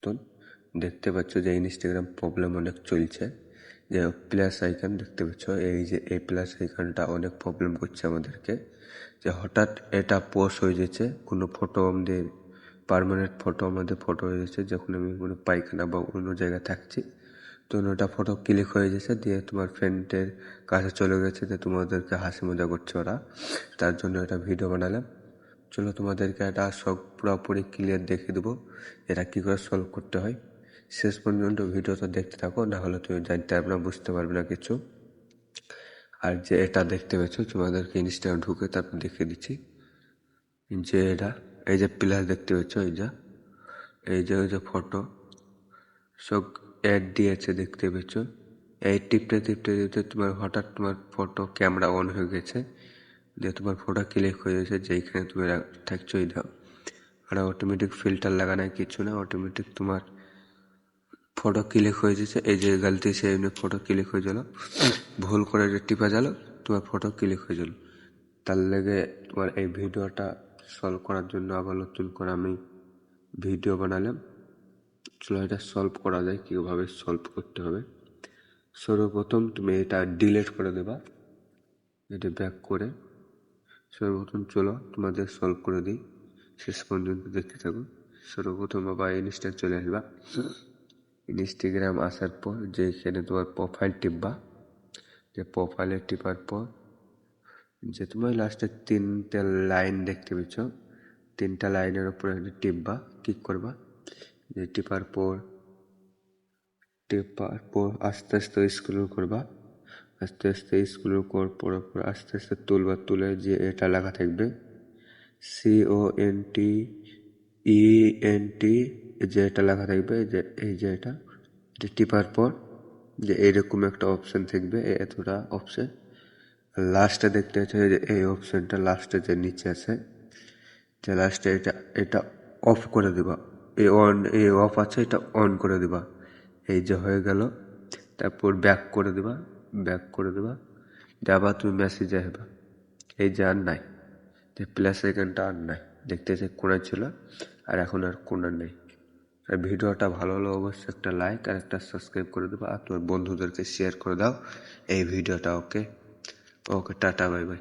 তো দেখতে পাচ্ছ যে ইনস্টাগ্রাম প্রবলেম অনেক চলছে, যে প্লাস আইকন দেখতে পাচ্ছ, এই যে এই প্লাস আইকনটা অনেক প্রবলেম করছে আমাদেরকে, যে হঠাৎ এটা পোস্ট হয়ে যাচ্ছে কোনো ফটো আমাদের পার্মানেন্ট ফটো, আমাদের ফটো হয়ে যাচ্ছে যখন আমি কোনো পায়খানা বা অন্য জায়গায় থাকছি, তো ওটা ফটো ক্লিক হয়ে যাচ্ছে, দিয়ে তোমার ফ্রেন্ডের কাছে চলে গেছে, যে তোমাদেরকে হাসি মজা করছে ওরা, তার জন্য এটা ভিডিও বানালাম। চলো তোমাদেরকে এটা সব পুরোপুরি ক্লিয়ার দেখিয়ে দেবো এটা কী করে সলভ করতে হয়। শেষ পর্যন্ত ভিডিওটা দেখতে থাকো, না হলে তুমি জানতে পারবে না, বুঝতে পারবে না কিছু। আর যে এটা দেখতে পেয়েছ তোমাদেরকে ইনস্টাগ্রাম ঢুকে তারপর দেখিয়ে দিচ্ছি, যে এটা এই যে প্লাস দেখতে পেয়েছ, এই যে ফটো সব অ্যাড দিয়েছে দেখতে পেয়েছ, এই টিপতে টিপতে টিপতে তোমার হঠাৎ তোমার ফটো ক্যামেরা অন হয়ে গেছে, দিয়ে তোমার ফটো ক্লিক হয়ে গেছে যেইখানে তুমি থাকছো এই দাও। আর অটোমেটিক ফিল্টার লাগানোর কিছু না, অটোমেটিক তোমার ফটো ক্লিক হয়ে যাচ্ছে। এই যে গলতি সে এমনি ফটো ক্লিক হয়ে গেল, ভুল করে যে টিপা গেল তোমার ফটো ক্লিক হয়ে গেল। তার লেগে তোমার এই ভিডিওটা সলভ করার জন্য আবার নতুন করে আমি ভিডিও বানালাম। চলো এটা সলভ করা যায়, কীভাবে সলভ করতে হবে। সর্বপ্রথম তুমি এটা ডিলিট করে দেবা, এটা ব্যাক করে সর্বপ্রথম চলো তোমাদের সলভ করে দিই, শেষ পর্যন্ত দেখতে থাকো। সর্বপ্রথম আবার ইনস্টা চলে আসবা, ইনস্টাগ্রাম আসার পর যেখানে তোমার প্রোফাইল টিপবা, যে প্রোফাইলে টিপার পর যে তোমার লাস্টে 3টে লাইন দেখতে পেয়েছ, 3টা লাইনের উপরে টিপবা, ক্লিক করবা, যে টিপার পর আস্তে আস্তে স্ক্রল করবা, আস্তে আস্তে স্ক্রল পর আস্তে আস্তে তুলে যে এটা লেখা থাকবে CONTENT, যে এটা লেখা থাকবে, যে এই যে এটা টিপার পর যে এইরকম একটা অপশন থাকবে, এতটা অপশন লাস্টে দেখতে হচ্ছে, যে এই অপশনটা লাস্টে যে নিচে আছে, যে লাস্টে এটা অফ করে দেবা, এই অফ আছে এটা অন করে দেবা। এই যে হয়ে গেল, তারপর ব্যাক করে দেবা, আবার তুমি মেসেজে আসবা, এই যে আর নাই, যে প্লাস আইকনটা আর নাই, দেখতে যে কোনায় ছিল আর এখন আর কোনায় নেই। আর ভিডিওটা ভালো হলে অবশ্যই একটা লাইক আর একটা সাবস্ক্রাইব করে দেবা, আর তোমার বন্ধুদেরকে শেয়ার করে দাও এই ভিডিওটা। ওকে টাটা, বাই বাই।